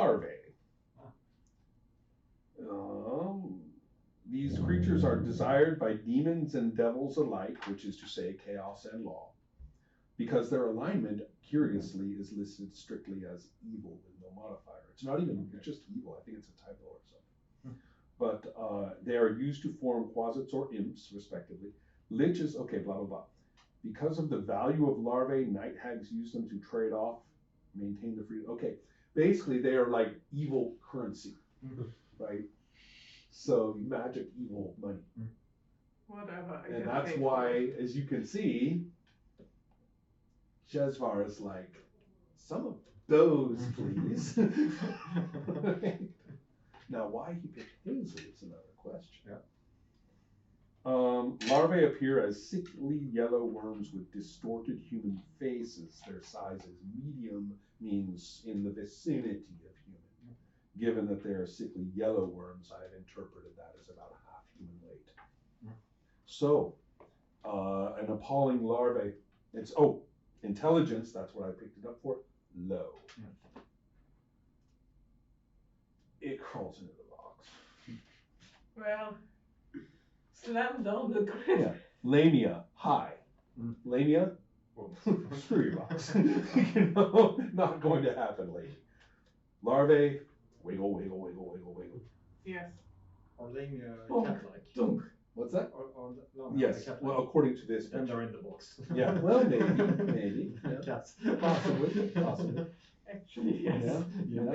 larvae. These creatures are desired by demons and devils alike, which is to say chaos and law, because their alignment, curiously, is listed strictly as evil with no modifier. It's not even, it's just evil. I think it's a typo or something. But they are used to form quasits or imps, respectively. Liches, okay, blah, blah, blah. Because of the value of larvae, night hags use them to trade off, maintain the freedom. Okay, basically they are like evil currency, right? So magic, evil money. Whatever. And that's why, as you can see, Jezvar is like, some of those, please. Now, why he picked Hazel is another question. Yeah. Larvae appear as sickly yellow worms with distorted human faces. Their size is medium, means in the vicinity of human. Given that they are sickly yellow worms, I have interpreted that as about half human weight. So, an appalling larvae, it's, intelligence, that's what I picked it up for, low. It crawls into the box. Well, slam down the grid. Yeah. Lamia, high. Lamia, screw your box. You know, not going to happen, lady. Larvae, wiggle, wiggle, wiggle, wiggle, wiggle. Yes. Or Lamia cat-like. Dunk. What's that? No, yes. Well, according to this. And they're in the box. Yeah. Well, maybe. Yeah. Cats. Possibly. Actually, yes. Yeah.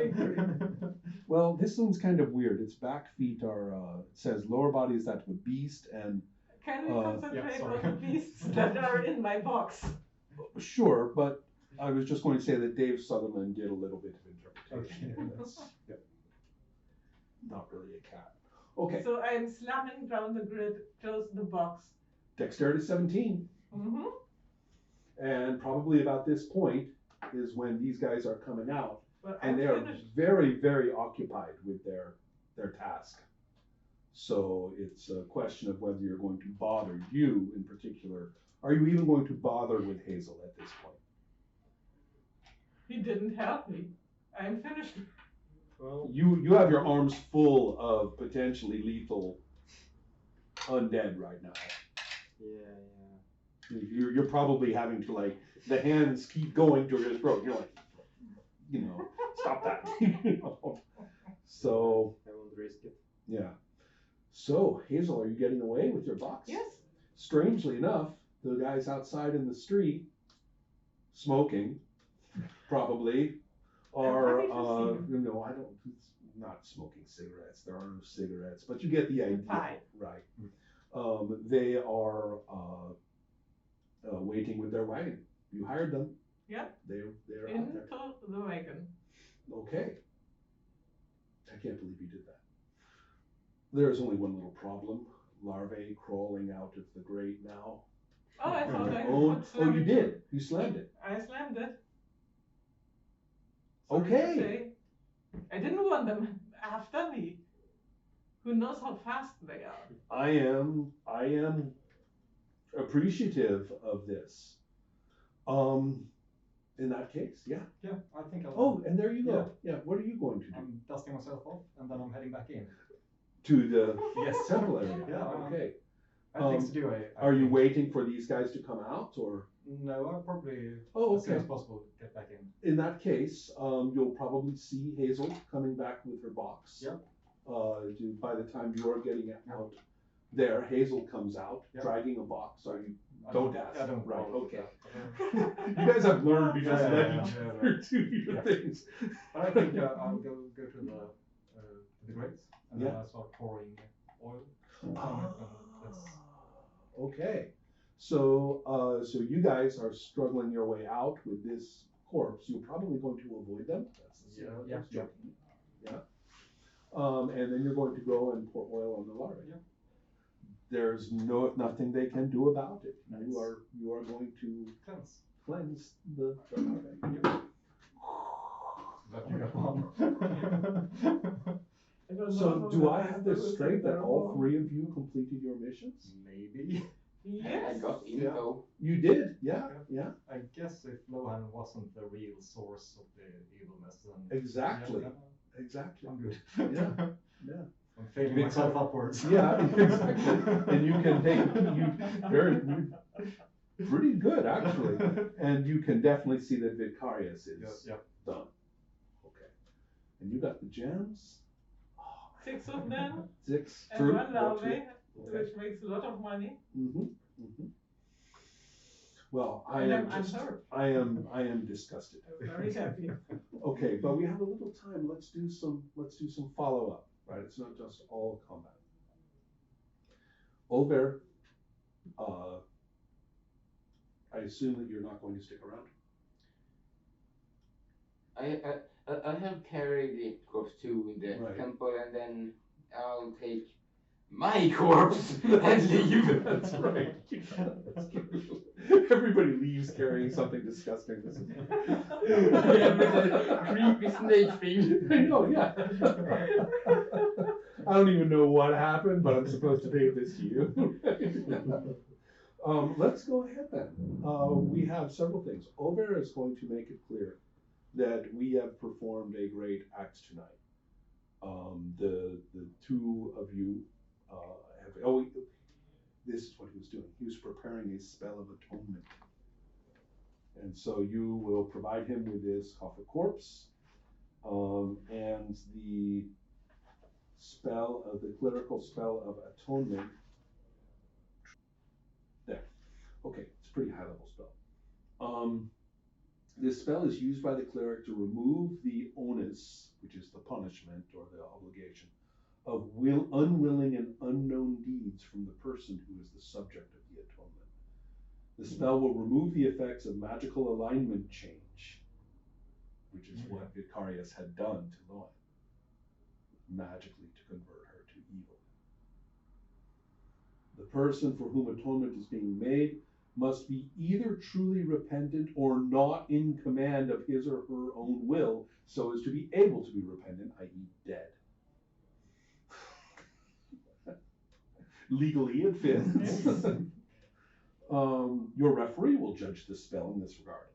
Well, this one's kind of weird. Its back feet are, it says lower body is that of a beast, and can we concentrate on the beasts that are in my box? Sure, but I was just going to say that Dave Sutherland did a little bit of interpretation. Okay. That's not really a cat. Okay. So I'm slamming down the grid, close the box. Dexterity 17. And probably about this point is when these guys are coming out, and they are very, very occupied with their task. So it's a question of whether you're going to bother you in particular. Are you even going to bother with Hazel at this point? He didn't help me. I'm finished. Well, you have your arms full of potentially lethal undead right now. Yeah. You're probably having to, like, the hands keep going to your throat. You're like, stop that. So I won't risk it. Yeah. So Hazel, are you getting away with your box? Yes. Strangely enough, the guys outside in the street, smoking, probably, are I don't. It's not smoking cigarettes. There are no cigarettes, but you get the idea, right? They are waiting with their wagon. You hired them. Yeah. They're into out there. the wagon. Okay. I can't believe you did that. There's only one little problem. Larvae crawling out of the grate now. Oh, I thought I would slam it. You did. You slammed it. I slammed it. Okay. I didn't want them after me. Who knows how fast they are? I am appreciative of this. In that case, yeah. Yeah, I think I'll. Oh, and there you go. Yeah, what are you going to do? I'm dusting myself off, and then I'm heading back in. To the temple area? Yeah. Okay. I have things to do. Are you waiting for these guys to come out, or? No, I'll probably, as soon as possible, get back in. In that case, you'll probably see Hazel coming back with her box. Yeah. By the time you are getting out there, Hazel comes out, dragging a box. Are you? Don't ask. I don't. Right. Okay. You guys have learned to just let each other do your things. I think I'll go to the grates and then I'll start pouring oil. Okay. So so you guys are struggling your way out with this corpse. You're probably going to avoid them. That's the joking. Yeah. And then you're going to go and pour oil on the larvae. Yeah. There's nothing they can do about it. You are going to cleanse the larvae. So do I have the strength that all three of you completed your missions? Maybe. Yes. I got info. You did, yeah. I guess if Lohan wasn't the real source of the evilness, then exactly. exactly. I'm good. Yeah, yeah. I'm failing myself upwards. Yeah, exactly. And you can take pretty good actually, and you can definitely see that Vicarius is done. Okay, and you got the gems. 6 of them. 6. And True. one larvae, Okay. which makes a lot of money. Well, I'm hurt. I am disgusted. I'm very happy. Okay, but we have a little time. Let's do some follow up. Right, it's not just all combat. Olver, I assume that you're not going to stick around. I have carried the corpse to the temple, and then I'll take my corpse and leave. That's right. That's true. Everybody leaves carrying something disgusting. This is creepy snake thing. I know, yeah. I don't even know what happened, but I'm supposed to pay this to you. Let's go ahead then. We have several things. Over is going to make it clear that we have performed a great act tonight. The two of you have. This is what he was doing. He was preparing a spell of atonement. And so you will provide him with this coffer corpse, and the clerical spell of atonement. There. Okay, it's a pretty high level spell. This spell is used by the cleric to remove the onus, which is the punishment or the obligation, of unwilling and unknown deeds from the person who is the subject of the atonement. The spell will remove the effects of magical alignment change, which is what Vicarius had done to Loan, magically to convert her to evil. The person for whom atonement is being made must be either truly repentant or not in command of his or her own will, so as to be able to be repentant, i.e. dead. Legally it fits. Your referee will judge the spell in this regard,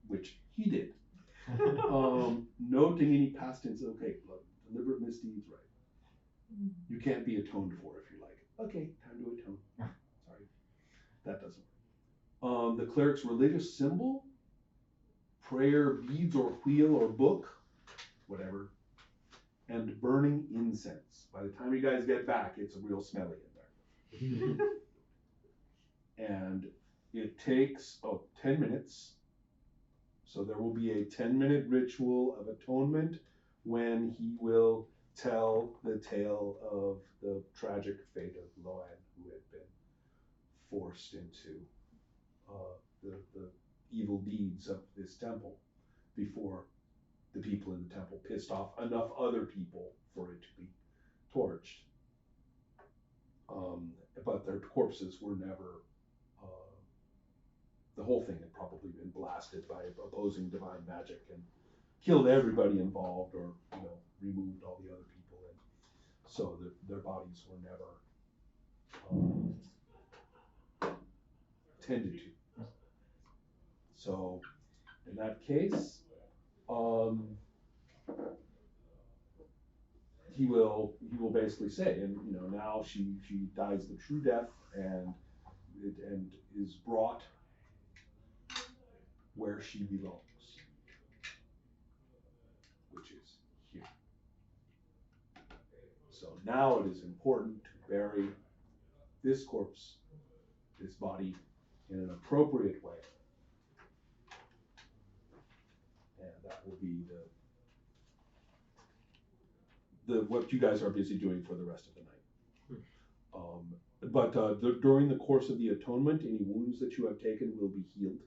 which he did. Noting any past incidents. Okay, look, deliberate misdeeds, right. You can't be atoned for if you like. Okay, time to atone. Sorry, that doesn't work. The cleric's religious symbol, prayer, beads, or wheel, or book, whatever, and burning incense. By the time you guys get back, it's real smelly in there. And it takes 10 minutes. So there will be a 10-minute ritual of atonement when he will tell the tale of the tragic fate of Loan, who had been forced into the evil deeds of this temple before the people in the temple pissed off enough other people for it to be torched. But their corpses were never, the whole thing had probably been blasted by opposing divine magic and killed everybody involved, or removed all the other people, and so their bodies were never tended to. So in that case, he will basically say, and now she dies the true death and is brought where she belongs, which is here. So now it is important to bury this corpse, this body, in an appropriate way. And that will be what you guys are busy doing for the rest of the night. But during the course of the atonement, any wounds that you have taken will be healed,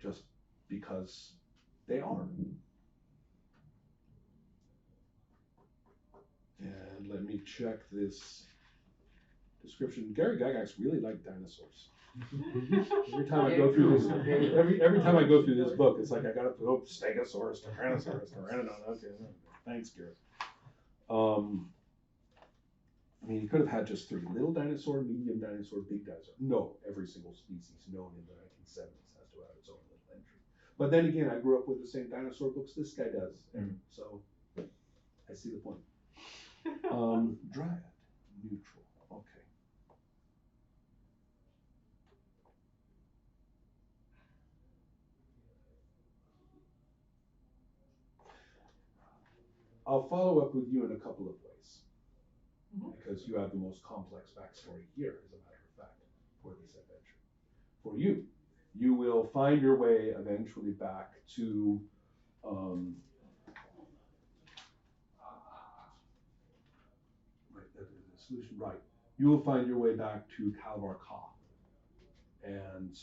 just because they are. And let me check this description. Gary Gygax really liked dinosaurs. Every time I go through this, every time I go through this book, it's like I gotta go Stegosaurus, Tyrannosaurus, Pteranodon. Okay, thanks, Gary. I mean, you could have had just 3: little dinosaur, medium dinosaur, big dinosaur. No, every single species known in the 1970s has to have its own little entry. But then again, I grew up with the same dinosaur books this guy does, and so I see the point. Dryad, neutral. Okay. I'll follow up with you in a couple of ways, because you have the most complex backstory here, as a matter of fact, for this adventure. For you, you will find your way eventually back to the solution, right. You will find your way back to Kalvar Ka. And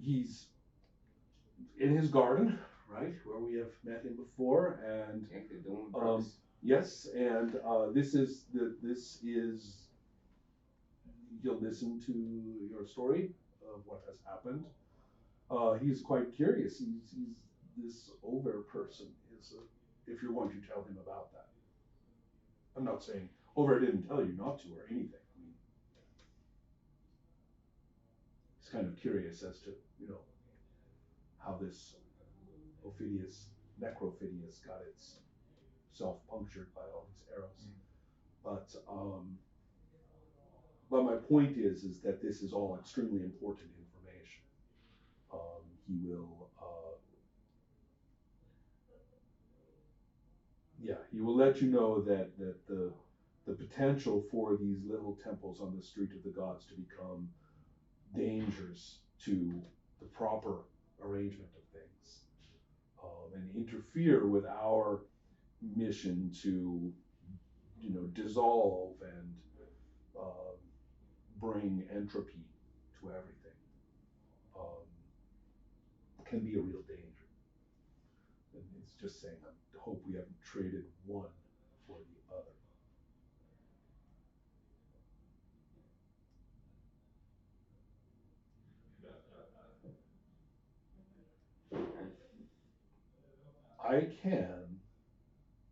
he's in his garden, right, where we have met him before, and yes, and this is you'll listen to your story of what has happened. He's quite curious. He's this over person. If you're going to tell him about that, I'm not saying over didn't tell you not to or anything. I mean, he's kind of curious as to how this Necrophidius got itself punctured by all these arrows. But my point is that this is all extremely important information. He will let you know that the potential for these little temples on the street of the gods to become dangers to the proper arrangement of things, and interfere with our mission to dissolve and bring entropy to everything, can be a real danger. And it's just saying, I hope we haven't traded one for the other.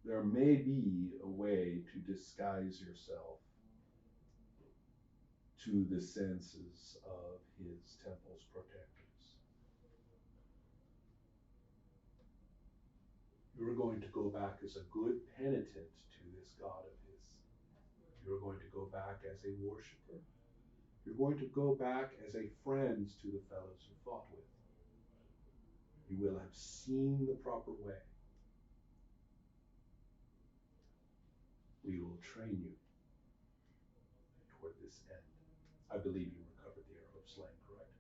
There may be a way to disguise yourself to the senses of his temple's protectors. You're going to go back as a good penitent to this god of his. You're going to go back as a worshiper. You're going to go back as a friend to the fellows you fought with. You will have seen the proper way. We will train you toward this end. I believe you recovered the arrow of slaying, correct?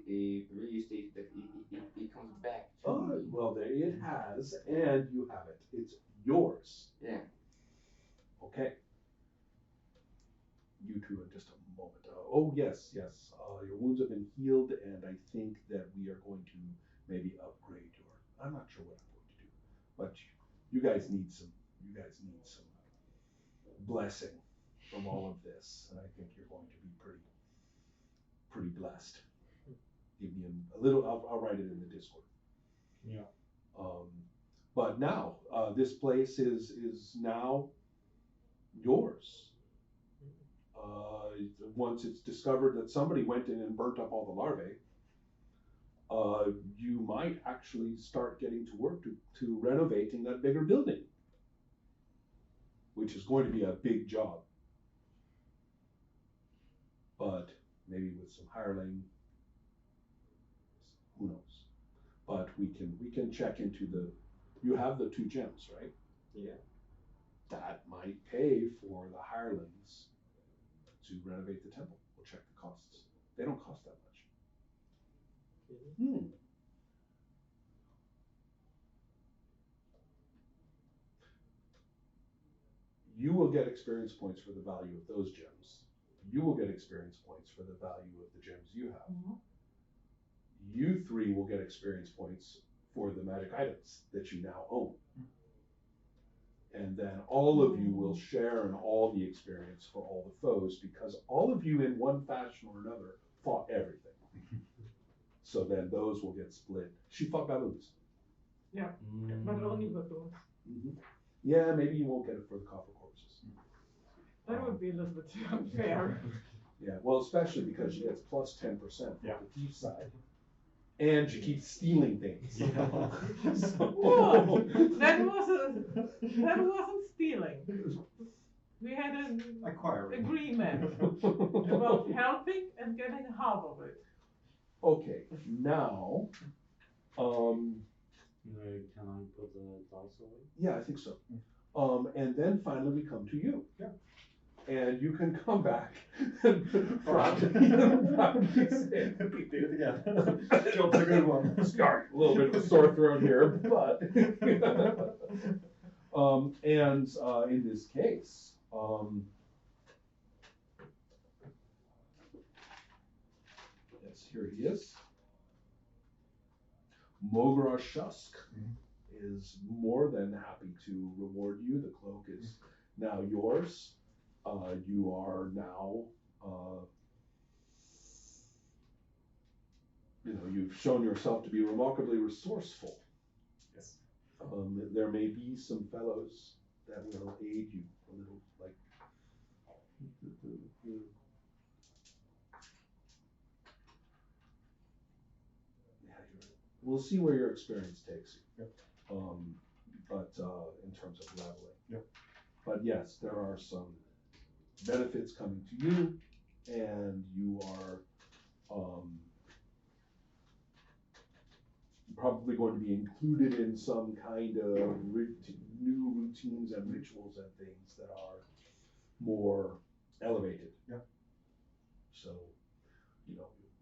It really states that it comes back to me. Well, there it has, and you have it. It's yours. Yeah. Okay. You two in just a moment. Oh, yes. Your wounds have been healed, and I think that we are going to maybe upgrade your. I'm not sure what I'm going to do, but you guys need some. Blessing from all of this, and I think you're going to be pretty blessed. Give me a little. I'll write it in the Discord. Yeah. But now this place is now yours. Once it's discovered that somebody went in and burnt up all the larvae, you might actually start getting to work to renovating that bigger building, which is going to be a big job. But maybe with some hireling, who knows? But we can check into you have the 2 gems, right? Yeah. That might pay for the hirelings to renovate the temple. We'll check the costs. They don't cost that much. You will get experience points for the value of those gems. You will get experience points for the value of the gems you have. You 3 will get experience points for the magic items that you now own. And then all of you will share in all the experience for all the foes, because all of you in one fashion or another fought everything. So then those will get split. She fought baboons. Yeah, but only baboons. Yeah, maybe you won't get it for the copper corpses. That would be a little bit too unfair. Yeah, well, especially because she gets plus 10% from Yeah. the thief side. And she keeps stealing things. Whoa, that wasn't stealing. We had an Acquiring. agreement about helping and getting half of it. Okay, now, Can I put the dice away? yeah, I think so. And then finally we come to you. Yeah. And you can come back and proudly say, We did it again. Job's a good one. Start a little bit of a sore throat here, but in this case, yes, here he is. Mogra Shusk is more than happy to reward you. The cloak is now yours. You are now, you've shown yourself to be remarkably resourceful. Yes. There may be some fellows that will aid you a little, like we'll see where your experience takes you. Yep. But in terms of leveling. Yep. But yes, there are some benefits coming to you, and you are probably going to be included in some kind of new routines and rituals and things that are more elevated. Yep. So,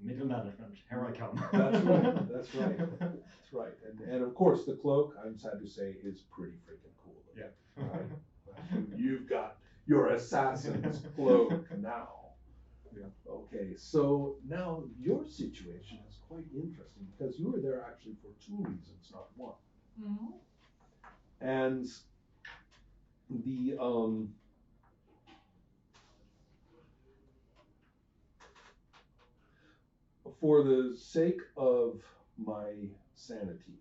Middle management, here I come. That's right. That's right. That's right. And of course, the cloak, I'm sad to say, is pretty freaking cool. Yeah. Right? You've got your assassin's cloak now. Yeah. Okay, so now your situation is quite interesting because you were there actually for two reasons, not one. Mm-hmm. And the for the sake of my sanity,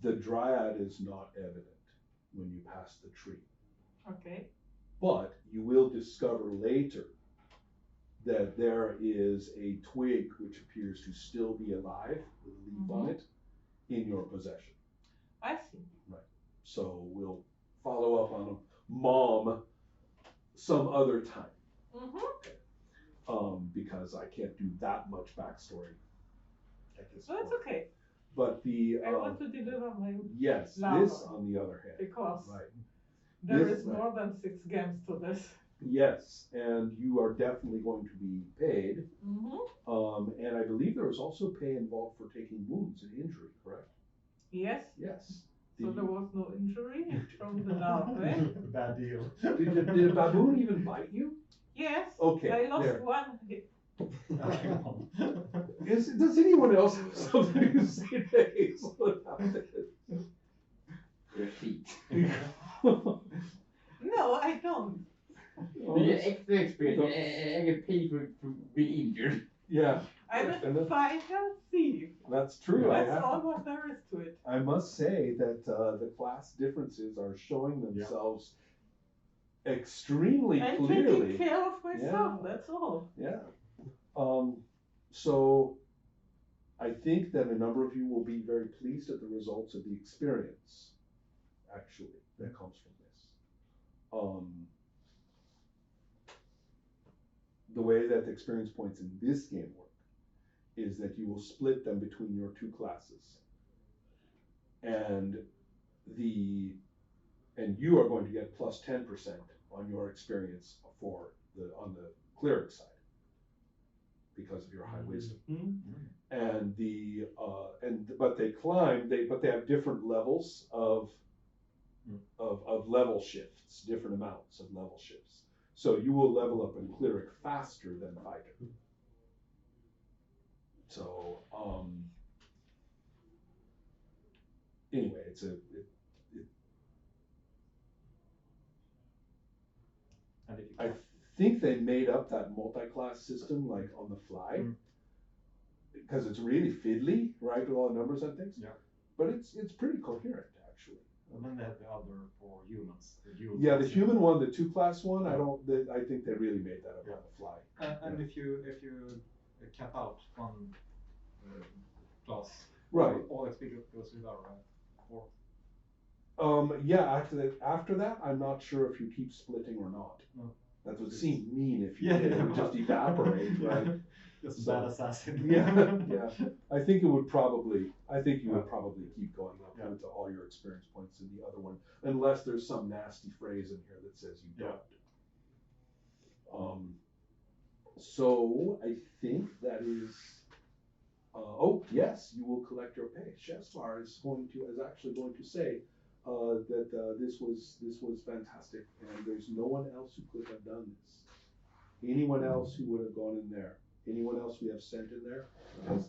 the dryad is not evident when you pass the tree. Okay. But you will discover later that there is a twig which appears to still be alive with a leaf on it in your possession. I see. Right. So we'll follow up on Mom some other time. Because I can't do that much backstory at this So point. that's okay. But the I want to deliver my yes, lava. this on the other hand, because right? there This- is more than 6 games to this. Yes, and you are definitely going to be paid. And I believe there was also pay involved for taking wounds and injury, correct? Yes. Yes. So Did there was no injury from the dark way. Bad deal. did a baboon even bite you? Yes. Okay, I lost there. one hit. Does anyone else have something to say to Hazel about this? Your feet. No, I don't. You get extra experience and get paid for being injured. Yeah, I'm a fighter thief. that's true. That's all what there is to it. I must say that the class differences are showing themselves extremely I'm clearly. taking care of myself, that's all. Yeah. So I think that a number of you will be very pleased at the results of the experience, actually, that comes from this. The way that the experience points in this game work is that you will split them between your two classes. And you are going to get plus 10% on your experience on the cleric side because of your high wisdom. And but they have different levels of level shifts, different amounts of level shifts. So you will level up in cleric faster than fighter. So anyway, I think they made up that multi-class system like on the fly because it's really fiddly, right, with all the numbers and things. Yeah. But it's pretty coherent actually. And then they have the other for humans. The dual Yeah, the class. human one, the 2-class one, I think they really made that up on the fly. And if you cap out one class, Right. all XP goes with our or Yeah, after that, I'm not sure if you keep splitting or not. No. That would seem mean if you Yeah, did. It yeah. would just evaporate, right? Just a So- bad assassin. Yeah. I think you would probably keep going up Yeah. into all your experience points in the other one, unless there's some nasty phrase in here that says you don't. So I think that is. Oh yes, you will collect your pay. Chefsvar is actually going to say that this was fantastic, and there's no one else who could have done this. Anyone else who would have gone in there, anyone else we have sent in there, has